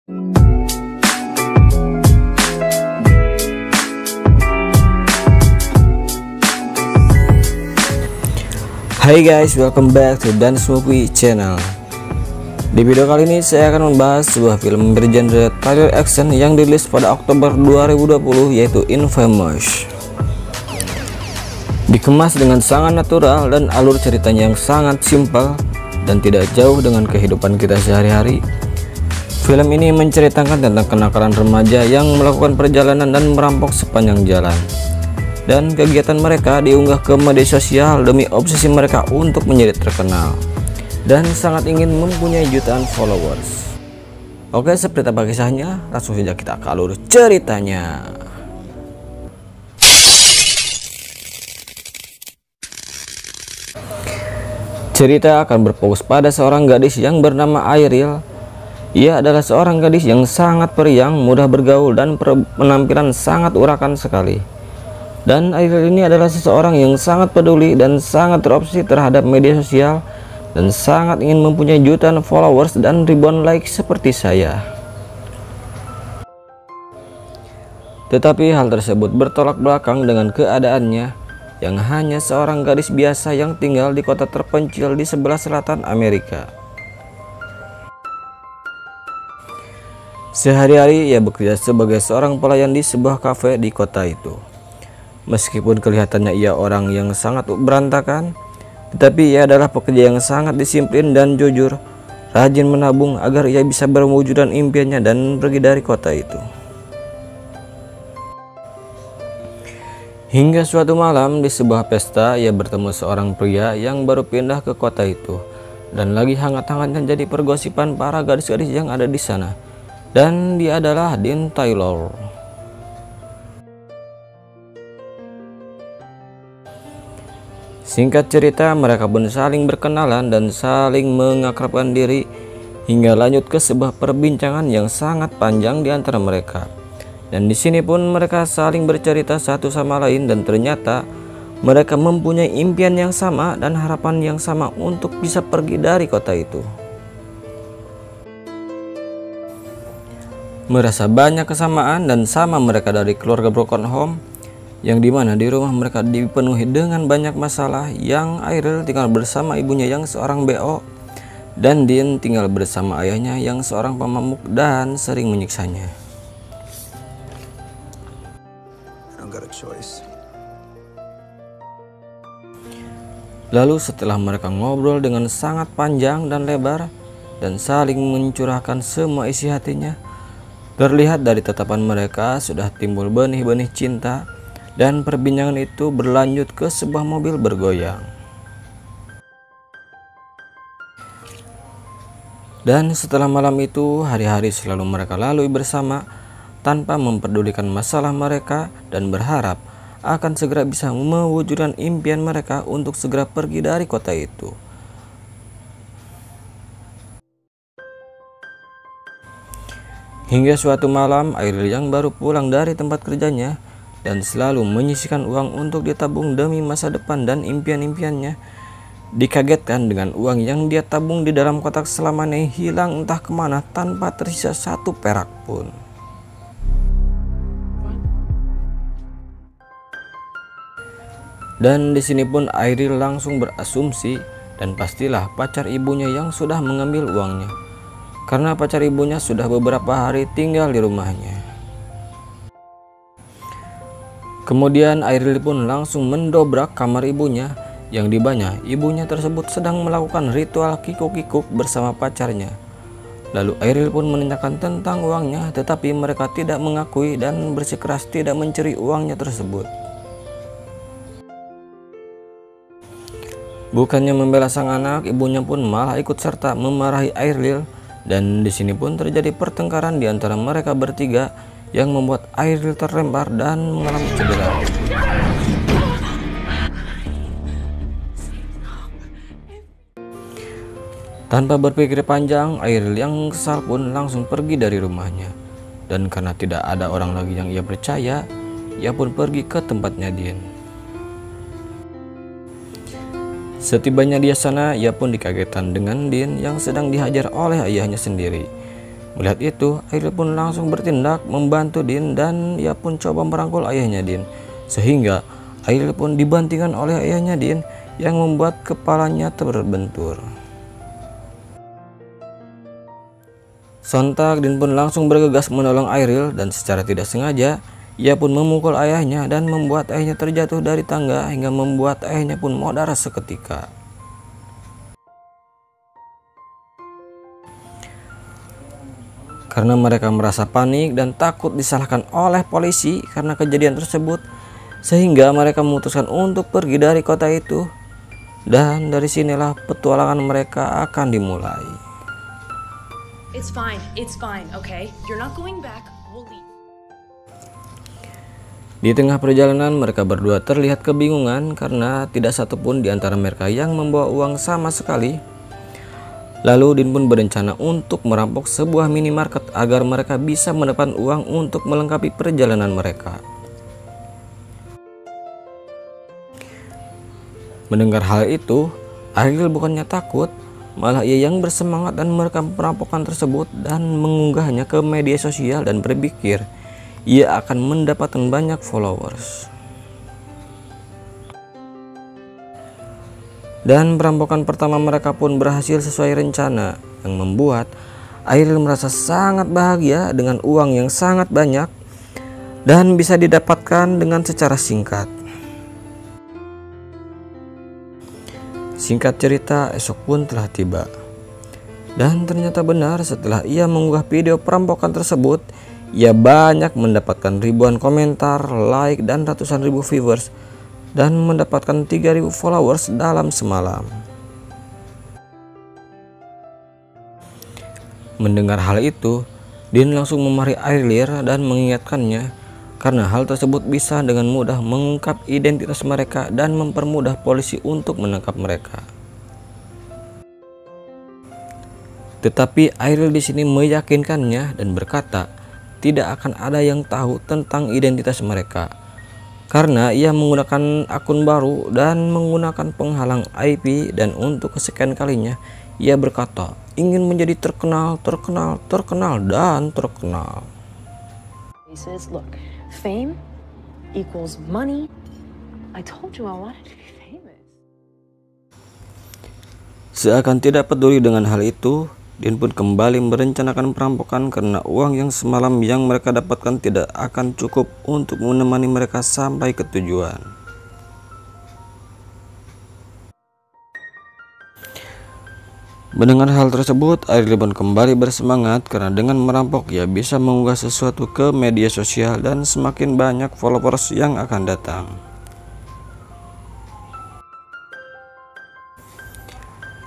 Hai guys, welcome back to Dance Movie Channel. Di video kali ini saya akan membahas sebuah film bergenre thriller action yang dirilis pada Oktober 2020, yaitu Infamous. Dikemas dengan sangat natural dan alur ceritanya yang sangat simpel dan tidak jauh dengan kehidupan kita sehari-hari. Film ini menceritakan tentang kenakalan remaja yang melakukan perjalanan dan merampok sepanjang jalan. Dan kegiatan mereka diunggah ke media sosial demi obsesi mereka untuk menjadi terkenal dan sangat ingin mempunyai jutaan followers. Oke, seperti apa kisahnya? Langsung saja kita ke alur ceritanya. Cerita akan berfokus pada seorang gadis yang bernama Airil. Ia adalah seorang gadis yang sangat periang, mudah bergaul, dan penampilan sangat urakan sekali. Dan Airil ini adalah seseorang yang sangat peduli dan sangat terobsesi terhadap media sosial dan sangat ingin mempunyai jutaan followers dan ribuan like seperti saya. Tetapi hal tersebut bertolak belakang dengan keadaannya yang hanya seorang gadis biasa yang tinggal di kota terpencil di sebelah selatan Amerika. Sehari-hari ia bekerja sebagai seorang pelayan di sebuah kafe di kota itu. Meskipun kelihatannya ia orang yang sangat berantakan, tetapi ia adalah pekerja yang sangat disiplin dan jujur, rajin menabung agar ia bisa berwujudan impiannya dan pergi dari kota itu. Hingga suatu malam di sebuah pesta, ia bertemu seorang pria yang baru pindah ke kota itu dan lagi hangat-hangatnya jadi pergosipan para gadis-gadis yang ada di sana. Dan dia adalah Dean Taylor. Singkat cerita, mereka pun saling berkenalan dan saling mengakrabkan diri hingga lanjut ke sebuah perbincangan yang sangat panjang di antara mereka. Dan di sini pun mereka saling bercerita satu sama lain dan ternyata mereka mempunyai impian yang sama dan harapan yang sama untuk bisa pergi dari kota itu. Merasa banyak kesamaan dan sama mereka dari keluarga broken home, yang dimana di rumah mereka dipenuhi dengan banyak masalah, yang Airil tinggal bersama ibunya yang seorang BO dan Dean tinggal bersama ayahnya yang seorang pemabuk dan sering menyiksanya. Lalu setelah mereka ngobrol dengan sangat panjang dan lebar dan saling mencurahkan semua isi hatinya, terlihat dari tatapan mereka sudah timbul benih-benih cinta. Dan perbincangan itu berlanjut ke sebuah mobil bergoyang. Dan setelah malam itu, hari-hari selalu mereka lalui bersama tanpa memperdulikan masalah mereka dan berharap akan segera bisa mewujudkan impian mereka untuk segera pergi dari kota itu. Hingga suatu malam, Airil yang baru pulang dari tempat kerjanya dan selalu menyisihkan uang untuk ditabung demi masa depan dan impian-impiannya, dikagetkan dengan uang yang dia tabung di dalam kotak selamanya hilang entah kemana tanpa tersisa satu perak pun. Dan di sini pun Airil langsung berasumsi dan pastilah pacar ibunya yang sudah mengambil uangnya, karena pacar ibunya sudah beberapa hari tinggal di rumahnya. Kemudian Airil pun langsung mendobrak kamar ibunya, yang dimana ibunya tersebut sedang melakukan ritual kikuk-kikuk bersama pacarnya. Lalu Airil pun menanyakan tentang uangnya, tetapi mereka tidak mengakui dan bersikeras tidak mencuri uangnya tersebut. Bukannya membela sang anak, ibunya pun malah ikut serta memarahi Airil, dan di sini pun terjadi pertengkaran di antara mereka bertiga yang membuat Airil terlempar dan mengalami cedera. Tanpa berpikir panjang, Airil yang kesal pun langsung pergi dari rumahnya. Dan karena tidak ada orang lagi yang ia percaya, ia pun pergi ke tempatnya Dean. Setibanya di sana, ia pun dikagetkan dengan Dean yang sedang dihajar oleh ayahnya sendiri. Melihat itu, Ariel pun langsung bertindak membantu Dean dan ia pun coba merangkul ayahnya Dean. Sehingga Ariel pun dibantingkan oleh ayahnya Dean yang membuat kepalanya terbentur. Sontak Dean pun langsung bergegas menolong Ariel dan secara tidak sengaja ia pun memukul ayahnya dan membuat ayahnya terjatuh dari tangga hingga membuat ayahnya pun modar seketika. Karena mereka merasa panik dan takut disalahkan oleh polisi karena kejadian tersebut, sehingga mereka memutuskan untuk pergi dari kota itu. Dan dari sinilah petualangan mereka akan dimulai. It's fine, okay? You're not going back. We'll leave. Di tengah perjalanan mereka berdua terlihat kebingungan karena tidak satupun di antara mereka yang membawa uang sama sekali. Lalu Dean pun berencana untuk merampok sebuah minimarket agar mereka bisa mendapat uang untuk melengkapi perjalanan mereka. Mendengar hal itu, Ariel bukannya takut, malah ia yang bersemangat dan merekam perampokan tersebut dan mengunggahnya ke media sosial dan berpikir ia akan mendapatkan banyak followers. Dan perampokan pertama mereka pun berhasil sesuai rencana, yang membuat Ariel merasa sangat bahagia dengan uang yang sangat banyak dan bisa didapatkan dengan secara singkat. Singkat cerita, esok pun telah tiba. Dan ternyata benar, setelah ia mengunggah video perampokan tersebut, ia banyak mendapatkan ribuan komentar, like, dan ratusan ribu viewers, dan mendapatkan 3.000 followers dalam semalam. Mendengar hal itu, Dean langsung memarahi Ariel dan mengingatkannya karena hal tersebut bisa dengan mudah mengungkap identitas mereka dan mempermudah polisi untuk menangkap mereka. Tetapi Ariel di sini meyakinkannya dan berkata tidak akan ada yang tahu tentang identitas mereka, karena ia menggunakan akun baru dan menggunakan penghalang IP, dan untuk kesekian kalinya ia berkata ingin menjadi terkenal, dan terkenal. Look, fame equals money. I told you I wanted to be famous. Seakan tidak peduli dengan hal itu, Dean pun kembali merencanakan perampokan karena uang yang semalam yang mereka dapatkan tidak akan cukup untuk menemani mereka sampai ke tujuan. Mendengar hal tersebut, Ariel pun kembali bersemangat karena dengan merampok ia bisa mengunggah sesuatu ke media sosial dan semakin banyak followers yang akan datang.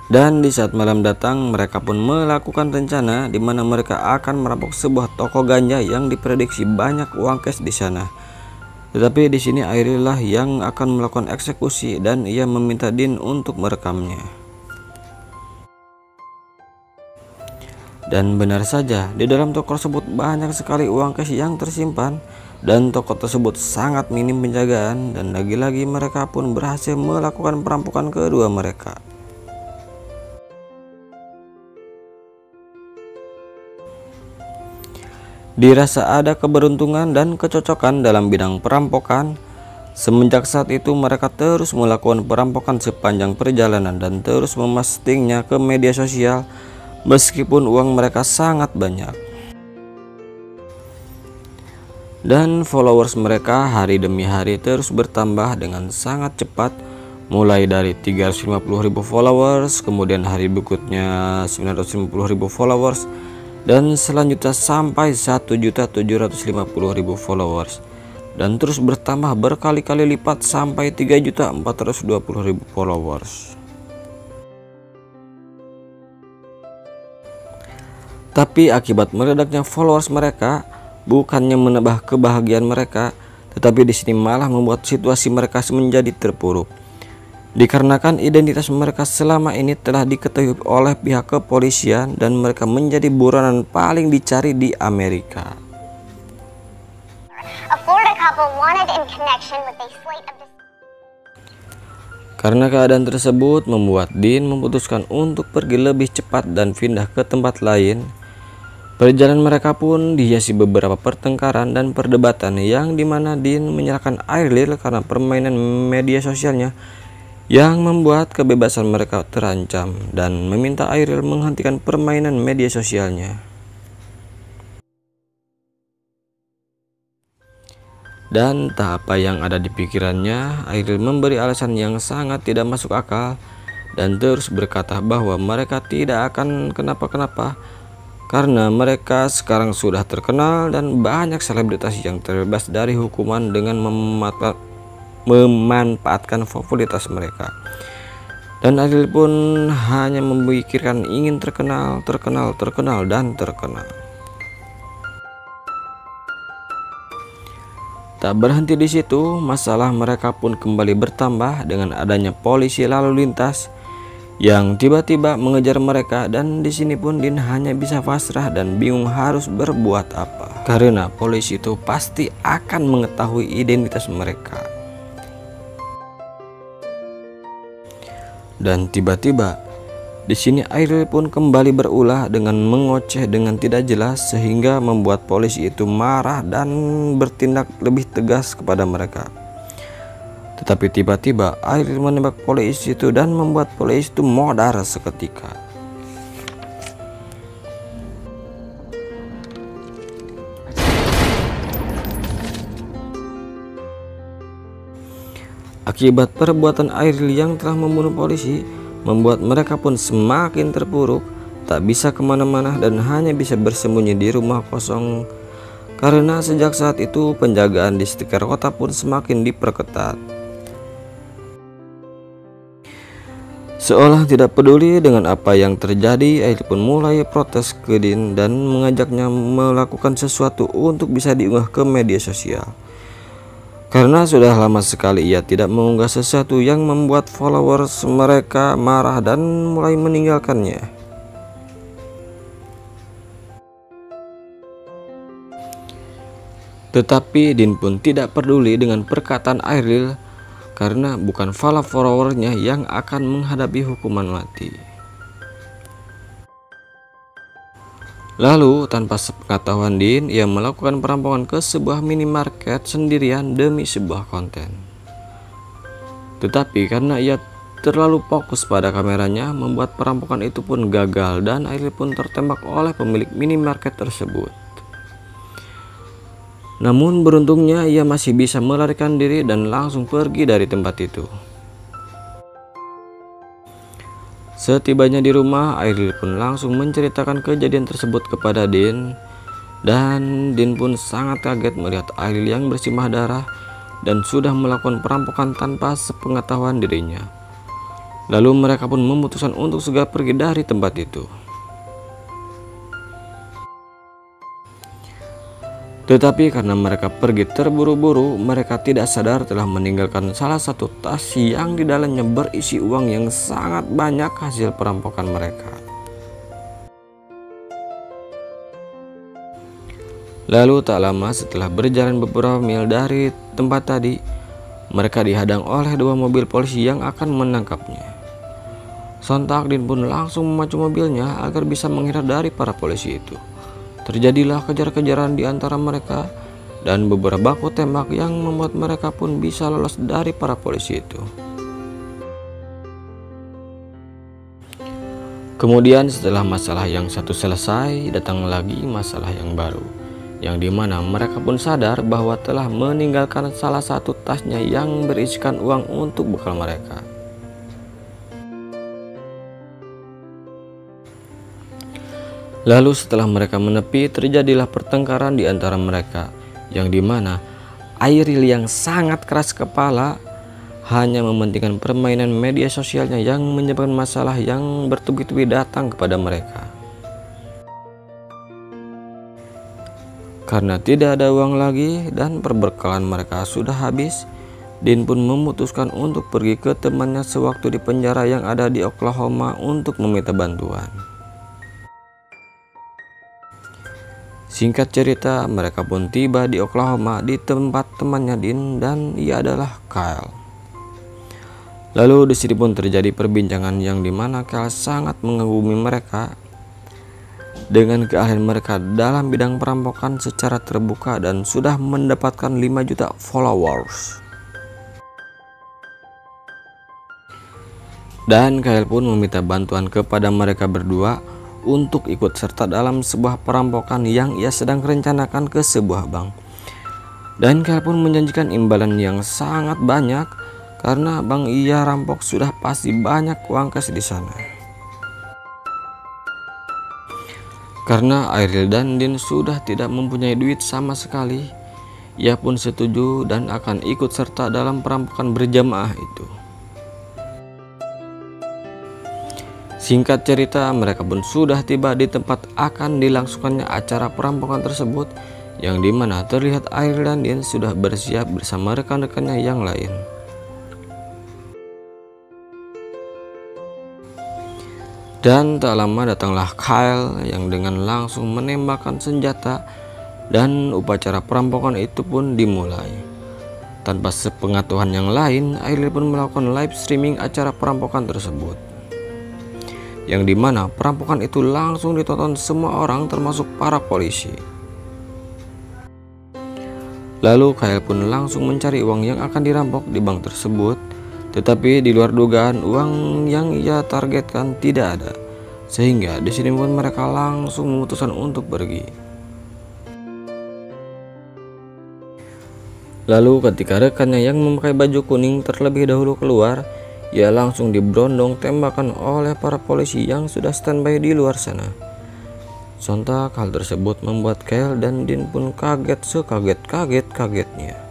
Dan di saat malam datang, mereka pun melakukan rencana di mana mereka akan merampok sebuah toko ganja yang diprediksi banyak uang cash di sana. Tetapi di sini Ariel lah yang akan melakukan eksekusi dan ia meminta Dean untuk merekamnya. Dan benar saja, di dalam toko tersebut banyak sekali uang cash yang tersimpan dan toko tersebut sangat minim penjagaan, dan lagi-lagi mereka pun berhasil melakukan perampokan kedua mereka. Dirasa ada keberuntungan dan kecocokan dalam bidang perampokan. Semenjak saat itu mereka terus melakukan perampokan sepanjang perjalanan dan terus memastingnya ke media sosial meskipun uang mereka sangat banyak. Dan followers mereka hari demi hari terus bertambah dengan sangat cepat, mulai dari 350.000 followers, kemudian hari berikutnya 950.000 followers, dan selanjutnya sampai 1.750.000 followers, dan terus bertambah berkali-kali lipat sampai 3.420.000 followers. Tapi akibat meledaknya followers mereka bukannya menambah kebahagiaan mereka, tetapi di sini malah membuat situasi mereka menjadi terpuruk. Dikarenakan identitas mereka selama ini telah diketahui oleh pihak kepolisian dan mereka menjadi buronan paling dicari di Amerika. Karena keadaan tersebut membuat Dean memutuskan untuk pergi lebih cepat dan pindah ke tempat lain. Perjalanan mereka pun dihiasi beberapa pertengkaran dan perdebatan yang dimana Dean menyalahkan Ariel karena permainan media sosialnya yang membuat kebebasan mereka terancam dan meminta Ariel menghentikan permainan media sosialnya. Dan entah apa yang ada di pikirannya, Ariel memberi alasan yang sangat tidak masuk akal dan terus berkata bahwa mereka tidak akan kenapa-kenapa karena mereka sekarang sudah terkenal dan banyak selebritas yang terbebas dari hukuman dengan memanfaatkan popularitas mereka. Dan Ariel pun hanya memikirkan ingin terkenal. Tak berhenti di situ, masalah mereka pun kembali bertambah dengan adanya polisi lalu lintas yang tiba-tiba mengejar mereka, dan di sini pun Dean hanya bisa pasrah dan bingung harus berbuat apa karena polisi itu pasti akan mengetahui identitas mereka. Dan tiba-tiba di sini Ariel pun kembali berulah dengan mengoceh dengan tidak jelas sehingga membuat polisi itu marah dan bertindak lebih tegas kepada mereka. Tetapi tiba-tiba Ariel menembak polisi itu dan membuat polisi itu modar seketika. Akibat perbuatan Ariel yang telah membunuh polisi, membuat mereka pun semakin terpuruk, tak bisa kemana-mana dan hanya bisa bersembunyi di rumah kosong. Karena sejak saat itu penjagaan di sekitar kota pun semakin diperketat. Seolah tidak peduli dengan apa yang terjadi, Ariel pun mulai protes ke Dean dan mengajaknya melakukan sesuatu untuk bisa diunggah ke media sosial. Karena sudah lama sekali ia tidak mengunggah sesuatu yang membuat followers mereka marah dan mulai meninggalkannya. Tetapi Dean pun tidak peduli dengan perkataan Ariel karena bukan followernya yang akan menghadapi hukuman mati. Lalu tanpa sepengetahuan Dean, ia melakukan perampokan ke sebuah minimarket sendirian demi sebuah konten. Tetapi karena ia terlalu fokus pada kameranya, membuat perampokan itu pun gagal dan Ariel pun tertembak oleh pemilik minimarket tersebut. Namun beruntungnya ia masih bisa melarikan diri dan langsung pergi dari tempat itu. Setibanya di rumah, Ariel pun langsung menceritakan kejadian tersebut kepada Dean, dan Dean pun sangat kaget melihat Ariel yang bersimbah darah dan sudah melakukan perampokan tanpa sepengetahuan dirinya. Lalu mereka pun memutuskan untuk segera pergi dari tempat itu. Tetapi karena mereka pergi terburu-buru, mereka tidak sadar telah meninggalkan salah satu tas yang di dalamnya berisi uang yang sangat banyak hasil perampokan mereka. Lalu tak lama setelah berjalan beberapa mil dari tempat tadi, mereka dihadang oleh dua mobil polisi yang akan menangkapnya. Sontak Dean pun langsung memacu mobilnya agar bisa menghindar dari para polisi itu. Terjadilah kejar-kejaran di antara mereka dan beberapa baku tembak yang membuat mereka pun bisa lolos dari para polisi itu. Kemudian setelah masalah yang satu selesai, datang lagi masalah yang baru, yang dimana mereka pun sadar bahwa telah meninggalkan salah satu tasnya yang berisikan uang untuk bekal mereka. Lalu setelah mereka menepi, terjadilah pertengkaran di antara mereka, yang dimana Ariel yang sangat keras kepala hanya mementingkan permainan media sosialnya yang menyebabkan masalah yang bertubi-tubi datang kepada mereka. Karena tidak ada uang lagi dan perbekalan mereka sudah habis, Dean pun memutuskan untuk pergi ke temannya sewaktu di penjara yang ada di Oklahoma untuk meminta bantuan. Singkat cerita, mereka pun tiba di Oklahoma di tempat temannya Dean, dan ia adalah Kyle. Lalu di sini pun terjadi perbincangan yang dimana Kyle sangat mengagumi mereka. dengan keahlian mereka dalam bidang perampokan secara terbuka dan sudah mendapatkan 5 juta followers. Dan Kyle pun meminta bantuan kepada mereka berdua untuk ikut serta dalam sebuah perampokan yang ia sedang rencanakan ke sebuah bank. Dan Kyle pun menjanjikan imbalan yang sangat banyak karena bank ia rampok sudah pasti banyak uang cash di sana. Karena Ariel dan Dean sudah tidak mempunyai duit sama sekali, ia pun setuju dan akan ikut serta dalam perampokan berjamaah itu. Singkat cerita, mereka pun sudah tiba di tempat akan dilangsungkannya acara perampokan tersebut, yang dimana terlihat Ariel dan Dean sudah bersiap bersama rekan-rekannya yang lain. Dan tak lama datanglah Kyle yang dengan langsung menembakkan senjata dan upacara perampokan itu pun dimulai. Tanpa sepengetahuan yang lain, Ariel pun melakukan live streaming acara perampokan tersebut, yang dimana perampokan itu langsung ditonton semua orang termasuk para polisi. Lalu Kyle pun langsung mencari uang yang akan dirampok di bank tersebut, tetapi di luar dugaan uang yang ia targetkan tidak ada, sehingga di sini pun mereka langsung memutuskan untuk pergi. Lalu ketika rekannya yang memakai baju kuning terlebih dahulu keluar, ia langsung diberondong tembakan oleh para polisi yang sudah standby di luar sana. Sontak hal tersebut membuat Kyle dan Dean pun kaget sekaget-kagetnya.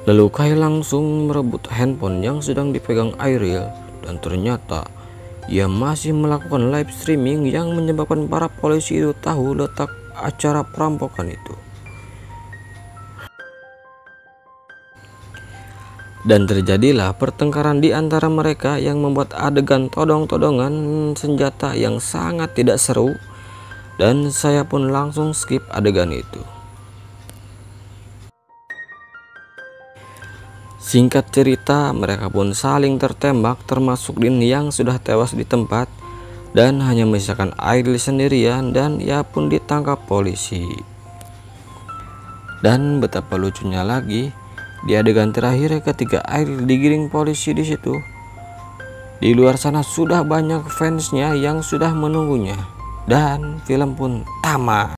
Lalu Kyle langsung merebut handphone yang sedang dipegang Ariel, dan ternyata ia masih melakukan live streaming yang menyebabkan para polisi itu tahu letak acara perampokan itu. Dan terjadilah pertengkaran di antara mereka yang membuat adegan todong-todongan senjata yang sangat tidak seru, dan saya pun langsung skip adegan itu. Singkat cerita, mereka pun saling tertembak termasuk Dean yang sudah tewas di tempat, dan hanya menyisakan Ariel sendirian dan ia pun ditangkap polisi. Dan betapa lucunya lagi, di adegan terakhir ketika Ariel digiring polisi di situ, di luar sana sudah banyak fansnya yang sudah menunggunya, dan film pun tamat.